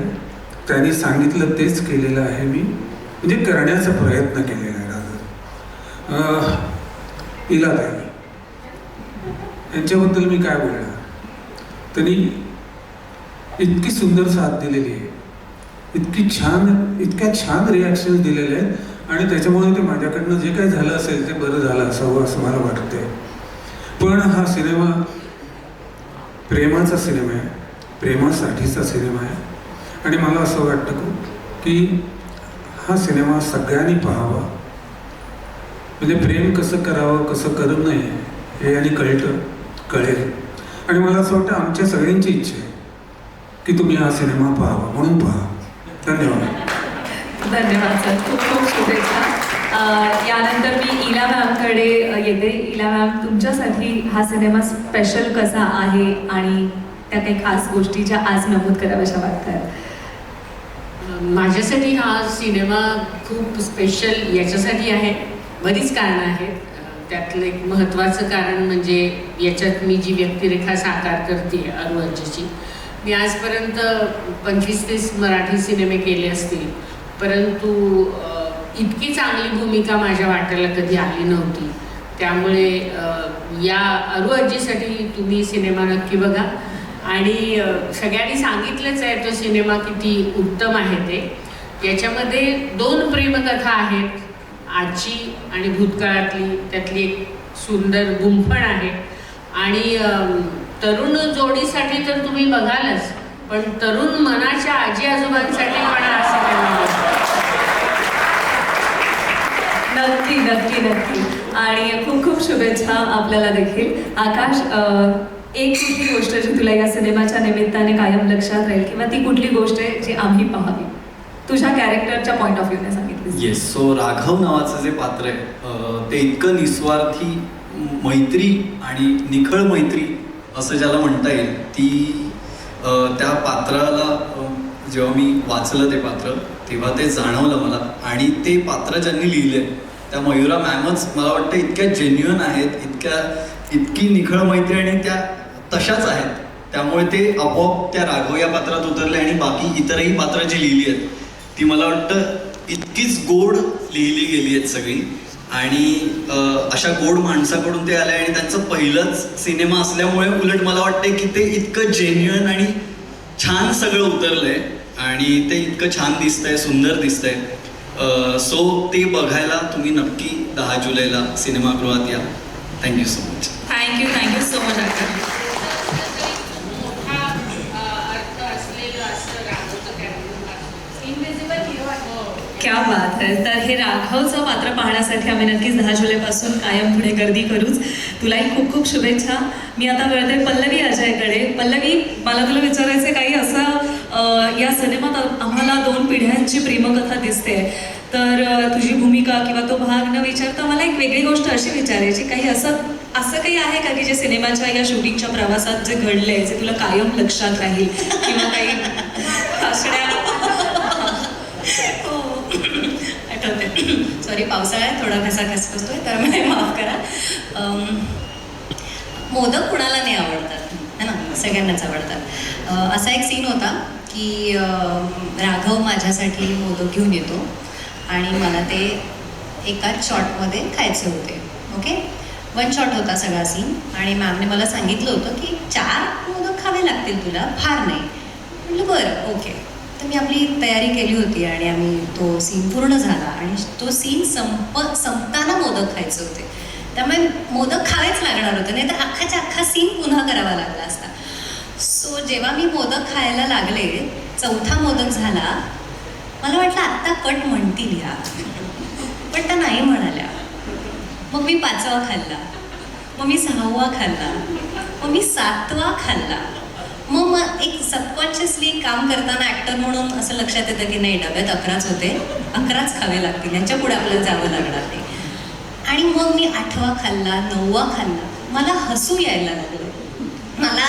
त्यांनी सांगितलं तेच केलेलं आहे मी, म्हणजे करण्याचा प्रयत्न केलेला आहे. इलाताई यांच्याबद्दल मी काय बोलणार, त्यांनी इतकी सुंदर साथ दिलेली आहे, इतक्या छान रिॲक्शन दिलेले आहेत, आणि त्याच्यामुळे ते माझ्याकडनं जे काही झालं असेल ते बरं झालं असावं असं मला वाटतंय. पण हा सिनेमा प्रेमाचा सिनेमा आहे, प्रेमासाठीचा सिनेमा आहे, आणि मला असं वाटतं की हा सिनेमा सगळ्यांनी पाहावा. म्हणजे प्रेम कसं करावं, कसं करू नये हे यांनी कळेल. आणि मला असं वाटतं आमच्या सगळ्यांची इच्छा आहे की तुम्ही हा सिनेमा पाहावा, म्हणून पहा. धन्यवाद. धन्यवाद सर, खूप खूप शुभेच्छा. यानंतर मी इला मॅमकडे येते. इला मॅम, तुमच्यासाठी हा सिनेमा स्पेशल कसा आहे आणि त्या काही खास गोष्टी ज्या आज नमूद कराव्याशा वाटतात? माझ्यासाठी हा सिनेमा खूप स्पेशल याच्यासाठी आहे, बरीच कारणं आहेत. त्यातलं एक महत्त्वाचं कारण म्हणजे याच्यात मी जी व्यक्तिरेखा साकार करते अरू अर्जीची. मी आजपर्यंत 25-30 मराठी सिनेमे केले असतील, परंतु इतकी चांगली भूमिका माझ्या वाट्याला कधी आली नव्हती. त्यामुळे या अरू अर्जीसाठी तुम्ही सिनेमा नक्की बघा. आणि सगळ्यांनी सांगितलंच आहे तो सिनेमा किती उत्तम आहे ते. याच्यामध्ये 2 प्रेमकथा आहेत, आजची आणि भूतकाळातली. त्यातली एक सुंदर गुंफण आहे. आणि तरुण जोडीसाठी तर तुम्ही बघालच, पण तरुण मनाच्या आजी आजोबांसाठी पण हा सिनेमा नक्की नक्की नक्की. आणि खूप खूप शुभेच्छा आपल्याला देखील. आकाश, एक कुठली गोष्ट जी तुला या सिनेमाच्या निमित्ताने कायम लक्षात राहील, किंवा ती कुठली गोष्ट आहे जी आम्ही पाहावी, तुझ्या कॅरेक्टरच्या पॉईंट ऑफ व्ह्यूने सांगितली? येस. सो राघव नावाचं जे पात्र आहे ते इतकं निस्वार्थी मैत्री आणि निखळ मैत्री असं ज्याला म्हणता येईल, ती त्या पात्राला जेव्हा मी वाचलं ते पात्र तेव्हा ते जाणवलं मला. आणि ते पात्र ज्यांनी लिहिले त्या मयुरा मॅमच मला वाटतं इतक्या जेन्युअन आहेत, इतकी निखळ मैत्री आणि त्या तशाच आहेत. त्यामुळे ते आपोआप त्या राघव या पात्रात उतरले. आणि बाकी इतरही पात्र जी लिहिली आहेत ती मला वाटतं इतकीच गोड लिहिली गेली आहेत सगळी. आणि अशा गोड माणसाकडून ते आले आणि त्यांचं पहिलंच सिनेमा असल्यामुळे उलट मला वाटतं की ते इतकं जेन्युअन आणि छान सगळं उतरलंय आणि ते इतकं छान दिसतंय, सुंदर दिसतंय. सो ते बघायला तुम्ही नक्की 10 जुलैला सिनेमागृहात या. Thank you so much. Thank you so much Aakash. अर्थ असलेलं असं राघवचं कॅरेक्टर इनव्हिजिबल हिरो आहे. क्या बात आहे. तर हे राघवचं पात्र पाहण्यासाठी आम्ही नक्कीच 10 जुलैपासून कायम पुढे गर्दी करूच. तुलाही खूप खूप शुभेच्छा. मी आता वळते पल्लवी अजयकडे. पल्लवी, मला तुला विचारायचं काही असं या सिनेमात आम्हाला 2 पिढ्यांची प्रेमकथा दिसते, तर तुझी भूमिका किंवा तो भाग न विचारता मला एक वेगळी गोष्ट अशी विचारायची, काही असं काही आहे का की जे सिनेमाच्या या शूटिंगच्या प्रवासात जे घडलंय जे तुला कायम लक्षात राहील, किंवा काही हसण्या आठवते. सॉरी, पावसाळ्यात थोडा घसा खसखसतोय तर मला माफ करा. मोदक कुणाला नाही आवडतात, है ना, सगळ्यांनाच आवडतात. असा एक सीन होता की राघव माझ्यासाठी मोदक घेऊन येतो आणि मला ते एकाच शॉटमध्ये खायचे होते. ओके, 1 शॉट होता सगळा सीन आणि मॅमने मला सांगितलं होतं की 4 मोदक खावे लागतील तुला, फार नाही. म्हटलं बरं, ओके. तर मी आपली तयारी केली होती आणि आम्ही तो सीन पूर्ण झाला आणि तो सीन संपताना मोदक खायचे होते. त्यामुळे मोदक खावेच लागणार होते, नाही तर अख्खा सीन पुन्हा करावा लागला असता. सो जेव्हा मी मोदक खायला लागले, 4था मोदक झाला, मला वाटलं आत्ता कट म्हणतील या, पण त्या नाही म्हणाल्या. मग मी 5वा खाल्ला, मग मी 6वा खाल्ला, मग मी 7वा खाल्ला. मग एक सबकॉन्शियसली काम करताना ॲक्टर म्हणून असं लक्षात येतं की नाही, डब्यात 11च होते, 11च खावे लागतील, यांच्या पुढे आपल्याला जावं लागणार नाही. आणि मग मी 8वा खाल्ला, 9वा खाल्ला. मला हसू यायला लागलं, मला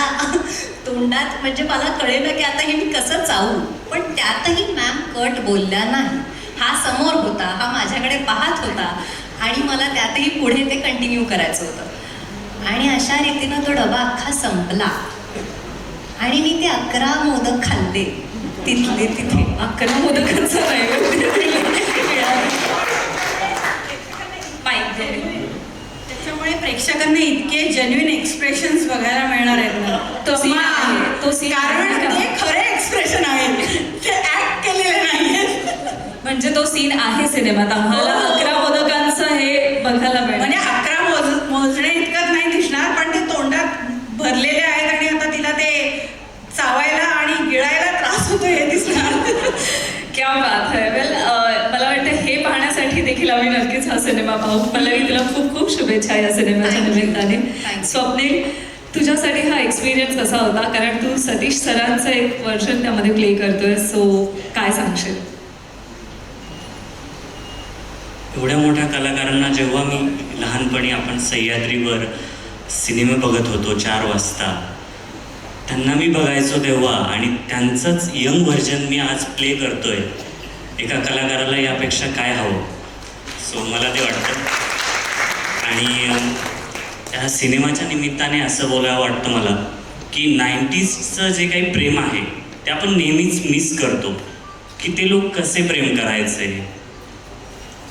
तोंडात, म्हणजे मला कळेलं की आता हे मी कसं चावू. पण त्यातही मॅम कट बोलल्या नाही. हा समोर होता, हा माझ्याकडे पाहत होता आणि मला त्यातही पुढे ते कंटिन्यू करायचं होतं. आणि अशा रीतीनं तो डबा अख्खा संपला आणि मी ते 11 मोदक खाल्ले तिथले तिथे. 11 मोदकांचं त्याच्यामुळे प्रेक्षकांना इतके जेन्युइन एक्सप्रेशन्स बघायला मिळणार आहेत ना, तो scene आहे, तो scene कारण आहे. ते खरे एक्सप्रेशन आहेत, ते ऍक्ट केलेले नाहीये. म्हणजे तो सीन आहे सिनेमात, आम्हाला 11 मोदकांचं हे बघायला मिळेल. म्हणजे 11 मोजणे इतकंच नाही दिसणार, पण ते तोंडात भरलेले आहेत आणि आता तिला ते चावायला आणि गिळायला त्रास होतो हे दिसणार. क्या बात आहे. वेल, मला वाटतं हे पाहण्यासाठी देखील आम्ही नक्कीच हा सिनेमा पाहू. पल्लवी, तुला खूप खूप शुभेच्छा या सिनेमाच्या निमित्ताने. स्वप्नील, तुझ्यासाठी हा एक्सपिरियन्स कसा होता, कारण तू सतीश सरांचं एक वर्जन त्यामध्ये प्ले करतोय, सो काय सांगशील? एवढ्या मोठ्या कलाकारांना जेव्हा मी लहानपणी आपण सह्याद्रीवर सिनेमे बघत होतो 4 वाजता, त्यांना मी बघायचो तेव्हा, आणि त्यांचंच यंग व्हर्जन मी आज प्ले करतोय. एका कलाकाराला यापेक्षा काय हवं. सो मला ते वाटतं. आणि त्या सिनेमाच्या निमित्ताने असं बोलावं वाटतं मला की 90sचं जे काही प्रेम आहे ते आपण नेहमीच मिस करतो, की ते लोक कसे प्रेम करायचे.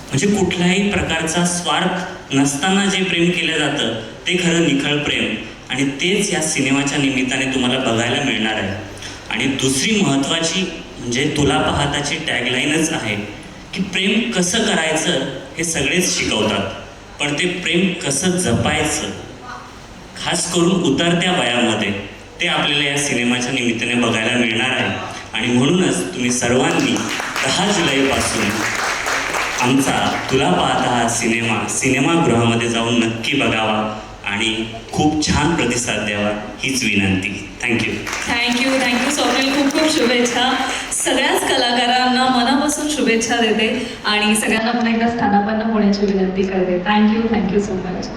म्हणजे कुठल्याही प्रकारचा स्वार्थ नसताना जे प्रेम केलं जातं ते खरं निखळ प्रेम, आणि तेच या सिनेमाच्या निमित्ताने तुम्हाला बघायला मिळणार आहे. आणि दुसरी महत्त्वाची म्हणजे तुला पाहताची टॅगलाईनच आहे की प्रेम कसं करायचं हे सगळेच शिकवतात, पण ते प्रेम कसं जपायचं, खास करून उतरत्या वयामध्ये, ते आपल्याला या सिनेमाच्या निमित्ताने बघायला मिळणार आहे. आणि म्हणूनच तुम्ही सर्वांनी 10 जुलैपासून आमचा तुला पाहता हा सिनेमागृहामध्ये जाऊन नक्की बघावा आणि खूप छान प्रतिसाद द्यावा, हीच विनंती. थँक्यू. थँक्यू स्वप्नील, खूप खूप शुभेच्छा. सगळ्याच कलाकारांना मनापासून शुभेच्छा देते आणि सगळ्यांना पुन्हा एकदा स्थानापन्न होण्याची विनंती करते. Thank you so much.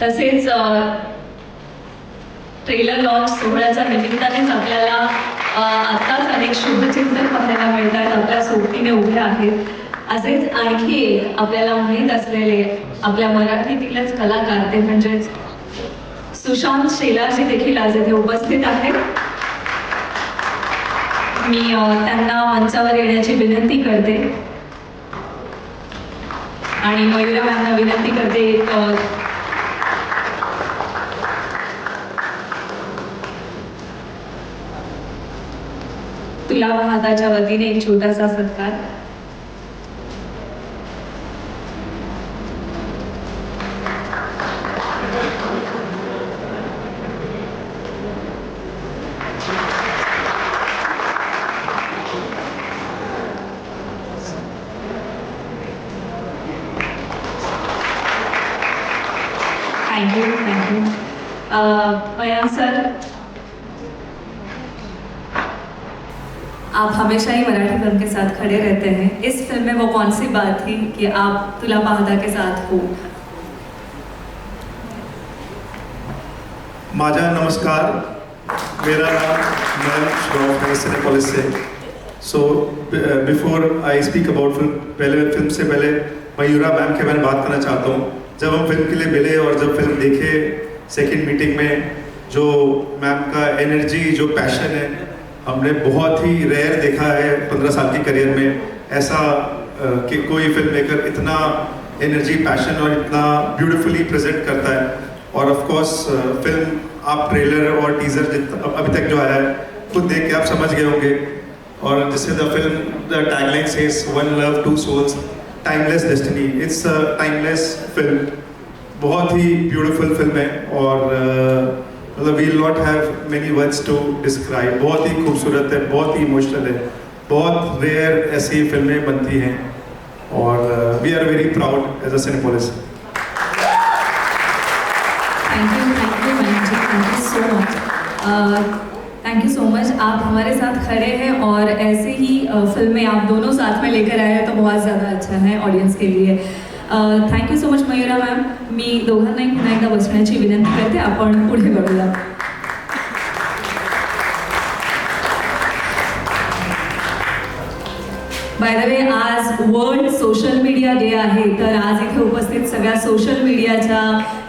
तसेच ट्रेलर लॉन्च सोहळ्याच्या निमित्तानेच आपल्याला आत्ताच अनेक शुभचिंतन पाहायला मिळतात, आपल्या सोबतीने उभे आहेत. असेच आणखी एक आपल्याला माहीत असलेले आपल्या मराठीतीलच कलाकार, ते म्हणजेच सुशांत शेलारजी देखील आज इथे उपस्थित आहेत. मी त्यांना मंचावर येण्याची विनंती करते आणि मयुरा मॅमना विनंती करते तुला वाहताच्या वतीने एक छोटासा सत्कार. थैंक यू मयंक सर, आप हमेशा ही मराठी फिल्म के साथ खड़े रहते हैं. इस फिल्म में वो कौन सी बात थी कि आप तुला पाहता के साथ हो? माझा नमस्कार, मेरा नाम मयंक श्रॉफ है Cinepolis say. So before I speak about film, पहले फिल्म से पहले मयूरा मैम के बारे में बात करना चाहता हूँ. जब हम फिल्म के लिए मिले और जब फिल्म देखे सेकंड मीटिंग में, जो मैम का एनर्जी, जो पैशन है, हमने बहुत ही रेयर देखा है 15 साल की करियर में ऐसा कि कोई फिल्म मेकर इतना एनर्जी, पैशन और इतना ब्यूटीफुली प्रेजेंट करता है. और ऑफ कोर्स फिल्म आप ट्रेलर और टीजर अभी तक जो आया है खुद देख के आप समझ गए होंगे. और जिससे the film, the tagline says one love two souls, timeless destiny. It's a timeless film, बहुत ही ब्यूटीफुल फिल्म है. और मतलब we will not have many words to describe. बहुत ही खूबसूरत है, बहुत ही इमोशनल है. बहुत रेयर ऐसी फिल्में बनती हैं और we are very proud as a Cinepolis. Thank you so much. आप हमारे साथ खड़े हैं और ऐसे ही फिल्में आप दोनों साथ में लेकर आए हैं तो बहुत ज़्यादा अच्छा है ऑडियन्स के लिए. Thank you so much Mayura ma'am. मी दोघांनाही पुन्हा एकदा बसण्याची विनंती करते. आपण पुढे बघूया. बाय द वे, आज वर्ल्ड सोशल मीडिया डे आहे, तर आज इथे उपस्थित सगळ्या सोशल मीडियाच्या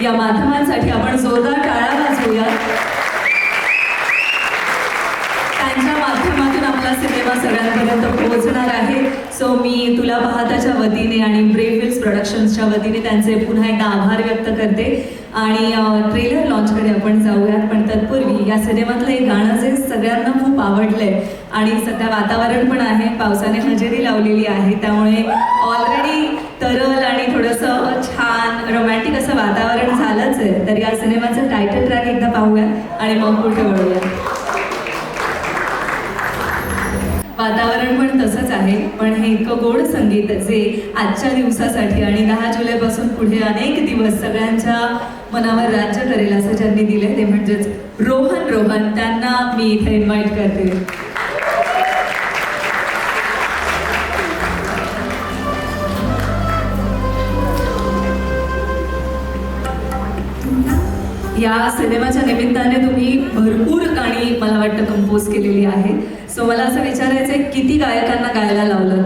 या माध्यमांसाठी आपण जोरदार टाळ्या वाजवूया. त्यांच्या माध्यमातून आपला सिनेमा सगळ्यांपर्यंत पोहोचणार आहे. सो मी तुला पाहताच्या वतीने आणि ब्रेव्ह हिल्स प्रोडक्शन्सच्या वतीने त्यांचे पुन्हा एकदा आभार व्यक्त करते. आणि ट्रेलर लॉन्चकडे आपण जाऊयात, पण तत्पूर्वी या सिनेमातलं एक गाणं जे सगळ्यांना खूप आवडलंय आणि सध्या वातावरण पण आहे, पावसाने हजेरी लावलेली आहे, त्यामुळे ऑलरेडी तरल आणि थोडंसं छान रोमॅन्टिक असं वातावरण झालंच आहे. तर या सिनेमाचं टायटल ट्रॅक एकदा पाहूया आणि मग पुढे वळूया. वातावरण पण तसंच आहे, पण हे इतकं गोड संगीत जे आजच्या दिवसासाठी आणि 10 जुलैपासून पुढे अनेक दिवस सगळ्यांच्या मनावर राज्य करेल असं ज्यांनी दिले ते म्हणजेच रोहन. त्यांना मी इथे इन्व्हाइट करते. या सिनेमाच्या निमित्ताने तुम्ही भरपूर गाणी मला वाटतं कंपोज केलेली आहे. सो मला असं विचारायचं आहे, किती गायकांना गायला लावलं?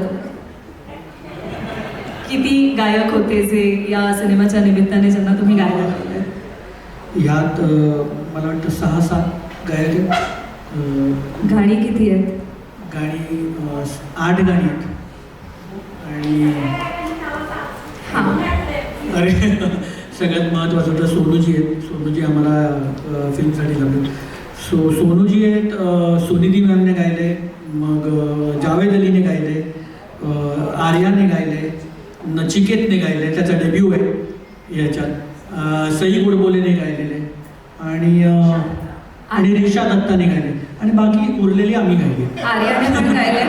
किती गायक होते जे या सिनेमाच्या निमित्ताने ज्यांना तुम्ही गायला लावलं? यात मला वाटतं 6-7 गायक आहेत. गाणी किती आहेत? गाणी 8 गाणी आहेत. आणि अरे सगळ्यात महत्त्वाचं तर सोनूजी आहेत. सोनूजी आम्हाला फिल्मसाठी लागले. सोनूजी आहेत. सुनिधी मॅमने गायले, मग जावेद अलीने गायले, आर्याने गायले, नचिकेतने गायले, त्याचा डेब्यू आहे ह्याच्यात. सई गुडबोलेने गायलेले आणि रिक्षा दत्ताने गायले आणि बाकी उरलेली आम्ही गायले. आर्याने पण गायले?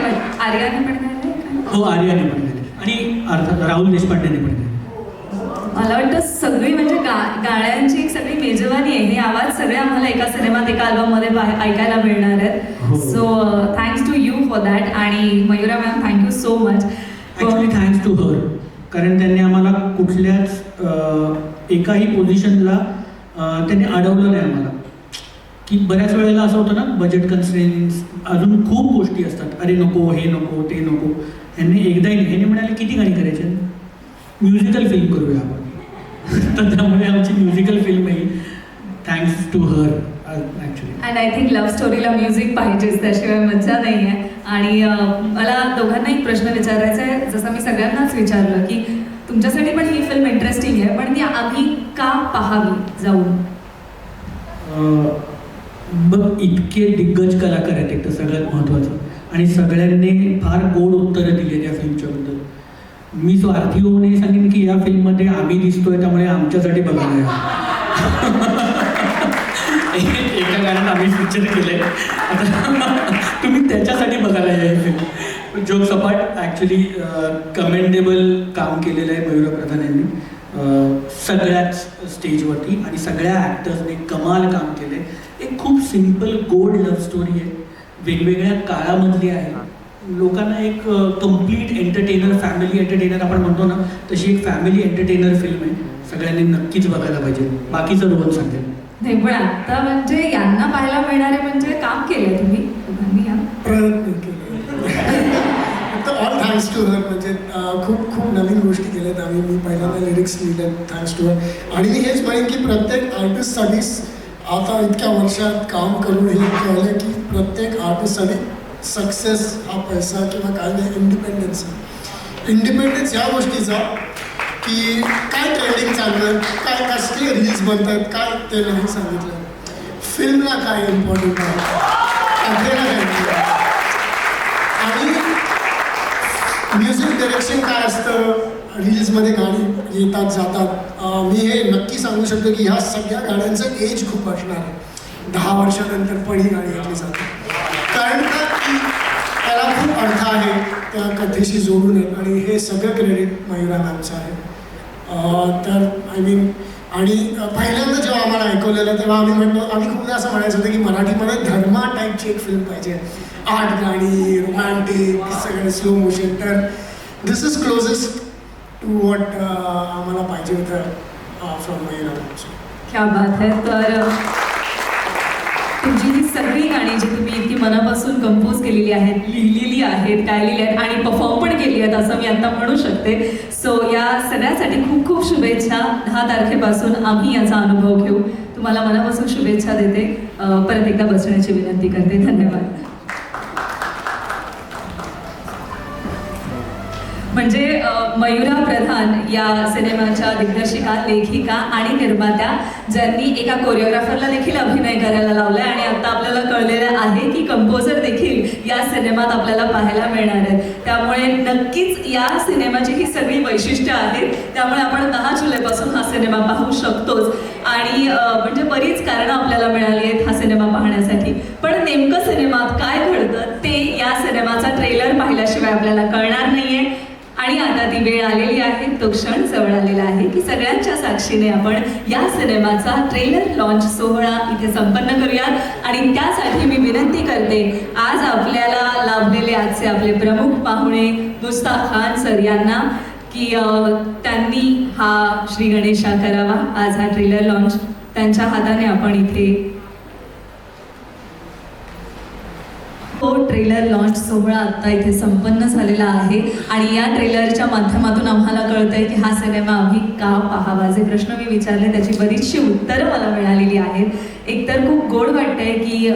हो, आर्याने पण गायले आणि अर्थात राहुल देशपांडेने पण गायले. मला वाटतं सगळी म्हणजे गाण्यांची एक सगळी मेजवानी आहे. हे आवाज सगळे आम्हाला एका सिनेमात, एका अल्बममध्ये ऐकायला मिळणार आहेत. So thanks to you for that. आणि Mayura ma'am, thank you so much. Actually thanks to her, कारण त्यांनी आम्हाला कुठल्याच एकाही पोझिशनला त्यांनी अडवलं नाही आम्हाला. की बऱ्याच वेळेला असं होतं ना, बजेट कन्स्ट्रेन्स, अजून खूप गोष्टी असतात. अरे नको, हे नको, ते नको. ह्यांनी एकदाही ह्यांनी म्हणाले किती गाणी करायचे, म्युझिकल फिल्म करूया आपण. तर त्यामुळे आमची म्युझिकल फिल्म आहे thanks to her actually. And I think love स्टोरीला म्युझिक पाहिजेच, त्याशिवाय मजा नाही आहे. आणि मला दोघांना एक प्रश्न विचारायचा आहे, जसं मी सगळ्यांनाच विचारलं की तुमच्यासाठी पण ही फिल्म इंटरेस्टिंग आहे, पण ती आम्ही का पाहावी जाऊन? बघ, इतके दिग्गज कलाकार आहेत एक तर सगळ्यात महत्त्वाचं, आणि सगळ्यांनी फार गोड उत्तरं दिली त्या फिल्मच्याबद्दल. मी स्वार्थी होऊन हे सांगेन की या फिल्ममध्ये आम्ही दिसतोय, त्यामुळे आमच्यासाठी बघायला एका गाण्यात आम्ही पिक्चर केलंय, आता तुम्ही त्याच्यासाठी बघायला या फिल्म. जोक सपाट, ॲक्च्युली कमेंडेबल काम केलेलं आहे मयुरा प्रधान यांनी. सगळ्याच स्टेजवरती आणि सगळ्या ॲक्टर्सने कमाल काम केले. एक खूप सिम्पल गोड लव्ह स्टोरी आहे, वेगवेगळ्या काळामधली आहे. लोकांना एक कम्प्लीट एंटरटेनर, फॅमिली एंटरटेनर आपण म्हणतो ना, तशी एक फॅमिली एंटरटेनर फिल्म आहे. सगळ्यांनी नक्कीच बघायला पाहिजे. बाकीचं रोहन सांगेल. नाही पण आता म्हणजे यांना पाहायला मिळणारे म्हणजे काम केलं तुम्ही दोघांनी, हा? प्रयत्न केले. All thanks to her. म्हणजे खूप खूप नवीन गोष्टी केल्यात आम्ही. मी पहिल्यांदा लिरिक्स लिहिले थँक्स टू हर. आणि मी हेच म्हणेन की प्रत्येक आर्टिस्टसाठी आता इतक्या वर्षात काम करून हे कळलं की प्रत्येक आर्टिस्टसाठी सक्सेस हा पैसा किंवा काय नाही, इंडिपेंडन्स. इंडिपेंडन्स ह्या गोष्टीचा की काय ट्रेंडिंग चाललं, काय कसले रील्स बनतात, काय ते नाही सांगितलं. फिल्मला काय इम्पॉर्टंट आहे, कथेला काय, आणि म्युझिक डायरेक्शन काय असतं, रील्समध्ये गाणी येतात जातात. मी हे नक्की सांगू शकतो की ह्या सगळ्या गाण्यांचं एज खूप असणार आहे. 10 वर्षानंतर पण ही गाणी घेतली जातात, कारण त्याला खूप अर्थ आहे, त्या कथेशी जोडून आहे. आणि हे सगळं क्रेडिट मयुरा मॅमचं आहे. तर आय मीन, आणि पहिल्यांदा जेव्हा आम्हाला ऐकवलेलं तेव्हा आम्ही म्हटलं, आम्ही खूपदा असं म्हणायचं होतं की मराठीमध्ये धर्मा टाईपची एक फिल्म पाहिजे, 8 गाणी, रोमॅन्टिक, सगळं स्लो मोशन. तर दिस इज क्लोजेस्ट टू वॉट आम्हाला पाहिजे होतं फ्रॉम मयुरा मॅम. क्या बात है. तर तुमची ही सगळी गाणी जी तुम्ही इतकी मनापासून कंपोज केलेली आहेत, लिहिलेली आहेत, गायलेली आहेत आणि परफॉर्म पण केली आहेत असं मी आता म्हणू शकते. सो या सगळ्यासाठी खूप खूप शुभेच्छा. 10 तारखेपासून आम्ही याचा अनुभव घेऊ. तुम्हाला मनापासून शुभेच्छा देते. परत एकदा बसण्याची विनंती करते. धन्यवाद. म्हणजे मयुरा प्रधान या सिनेमाच्या दिग्दर्शिका, लेखिका आणि निर्मात्या, ज्यांनी एका कोरिओग्राफरला देखील अभिनय करायला लावलाय आणि आता आपल्याला कळलेलं आहे की कंपोजर देखील या सिनेमात आपल्याला पाहायला मिळणार आहेत. त्यामुळे नक्कीच या सिनेमाची ही सगळी वैशिष्ट्य आहेत. त्यामुळे आपण 10 जुलैपासून हा सिनेमा पाहू शकतोच. आणि म्हणजे बरीच कारणं आपल्याला मिळाली आहेत हा सिनेमा पाहण्यासाठी. पण नेमकं सिनेमात काय घडतं ते या सिनेमाचा ट्रेलर पाहिल्याशिवाय आपल्याला कळणार नाहीये. आणि आता ती वेळ आलेली आहे, तो क्षण जवळ आलेला आहे की सगळ्यांच्या साक्षीने आपण या सिनेमाचा ट्रेलर लॉन्च सोहळा इथे संपन्न करूयात. आणि त्यासाठी मी विनंती करते, आज आपल्याला लाभलेले आजचे आपले प्रमुख पाहुणे मुस्ताक खान सर यांना, की त्यांनी हा श्री गणेशा करावा. आज हा ट्रेलर लॉन्च त्यांच्या हाताने आपण इथे तो ट्रेलर लॉन्च सोहळा आता इथे संपन्न झालेला आहे. आणि या ट्रेलरच्या माध्यमातून आम्हाला कळतंय की हा सिनेमा आम्ही का पाहावा. जे प्रश्न मी विचारले त्याची बरीचशी उत्तरं मला मिळालेली आहेत. एकतर खूप गोड वाटतंय की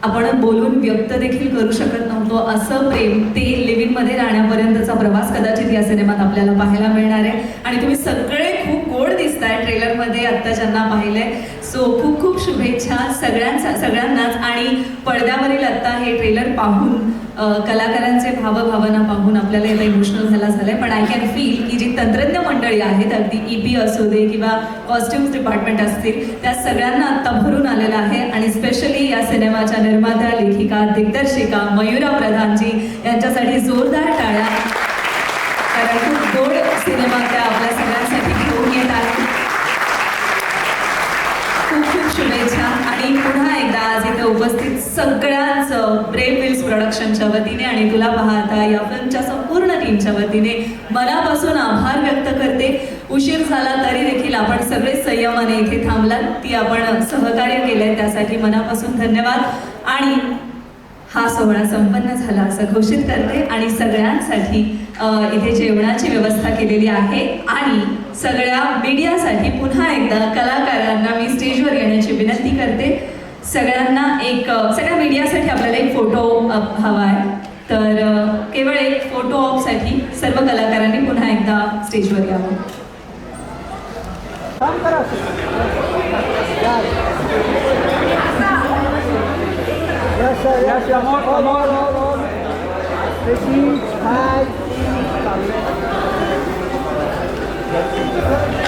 आपण बोलून व्यक्त देखील करू शकत नव्हतो असं प्रेम, ते लिव्हिंगमध्ये राहण्यापर्यंतचा प्रवास कदाचित या सिनेमात आपल्याला पाहायला मिळणार आहे. आणि तुम्ही सगळे खूप गोड दिसताय ट्रेलरमध्ये आत्ता ज्यांना पाहिलंय. सो खूप खूप शुभेच्छा सगळ्यांनाच. आणि पडद्यावरील आत्ता हे ट्रेलर पाहून कलाकारांचे भावभावना पाहून आपल्याला आता इमोशनल झालंय. पण आय कॅन फील की जी तंत्रज्ञ मंडळी आहेत, अगदी EP असू दे किंवा कॉस्ट्युम्स डिपार्टमेंट असतील, त्या सगळ्यांना आत्ता भरून आलेलं आहे. आणि स्पेशली या सिनेमाच्या निर्मात्या, लेखिका, दिग्दर्शिका मयुरा प्रधानजी यांच्यासाठी जोरदार टाळ्या. कारण खूप गोड सिनेमा त्या आपल्या सगळ्यांसाठी घेऊन येत आहेत. खूप खूप शुभेच्छा. आणि पुन्हा एकदा आज इथे उपस्थित सगळ्यांच ब्रेव व्हील्स प्रोडक्शनच्या वतीने आणि तुला पाहता या फिल्मच्या संपूर्ण टीमच्या वतीने मनापासून आभार व्यक्त करते. उशीर झाला तरी देखील आपण सगळे संयमाने इथे थांबलात, ती आपण सहकार्य केलंय त्यासाठी मनापासून धन्यवाद. आणि हा सोहळा संपन्न झाला असं घोषित करते. आणि सगळ्यांसाठी इथे जेवणाची व्यवस्था केलेली आहे. आणि सगळ्या मीडियासाठी पुन्हा एकदा कलाकारांना मी स्टेजवर येण्याची विनंती करते. सगळ्या मीडियासाठी आपल्याला एक फोटो हवा आहे. तर केवळ एक फोटो ऑपसाठी सर्व कलाकारांनी पुन्हा एकदा स्टेजवर यावं. Yes, come on. Ready, 5, 6,